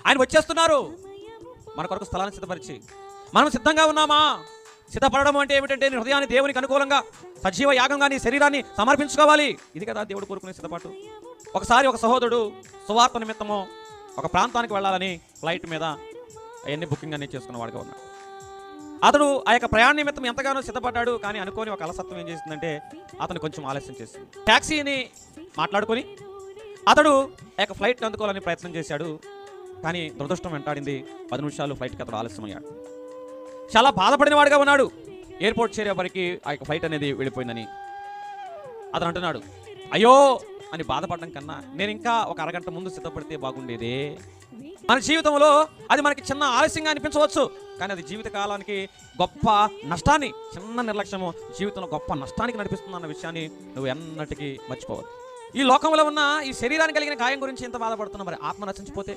ఆయన వచ్చేస్తున్నారు మన కొరకు స్థలాన్ని సిద్ధపరిచి. మనం సిద్ధంగా ఉన్నామా? సిద్ధపడడం అంటే ఏమిటంటే నీ హృదయాన్ని దేవునికి అనుకూలంగా సజీవ యాగంగా నీ శరీరాన్ని సమర్పించుకోవాలి. ఇది కదా దేవుడు కోరుకునే సిద్ధపాటు. ఒకసారి ఒక సహోదరుడు సువార్త నిమిత్తము ఒక ప్రాంతానికి వెళ్ళాలని ఫ్లైట్ మీద అవన్నీ బుకింగ్ అన్నీ చేసుకున్న వాడిగా ఉన్నాడు. అతడు ఆ యొక్క ప్రయాణ నిమిత్తం ఎంతగానో సిద్ధపడ్డాడు. కానీ అనుకోని ఒక అలసత్వం ఏం చేసిందంటే అతను కొంచెం ఆలస్యం చేసింది. ట్యాక్సీని మాట్లాడుకొని అతడు ఆ యొక్క ఫ్లైట్ని అందుకోవాలని ప్రయత్నం చేశాడు. కానీ దురదృష్టం వెంటాడింది. 10 నిమిషాలు ఫ్లైట్కి అతడు ఆలస్యం అయ్యాడు. చాలా బాధపడిన వాడిగా ఉన్నాడు. ఎయిర్పోర్ట్ చేరేవరికి ఆ యొక్క ఫ్లైట్ అనేది వెళ్ళిపోయిందని అతను అంటున్నాడు. అయ్యో అని బాధపడడం కన్నా నేను ఇంకా ఒక అరగంట ముందు సిద్ధపడితే బాగుండేదే. మన జీవితంలో అది మనకి చిన్న ఆలస్యంగా అనిపించవచ్చు, కానీ అది జీవితకాలానికి గొప్ప నష్టాన్ని, చిన్న నిర్లక్ష్యము జీవితంలో గొప్ప నష్టానికి నడిపిస్తుందన్న విషయాన్ని నువ్వు ఎన్నటికీ మర్చిపోవద్దు. ఈ లోకంలో ఉన్న ఈ శరీరానికి కలిగిన గాయం గురించి ఎంత బాధపడుతున్నావు, మరి ఆత్మ నశించిపోతే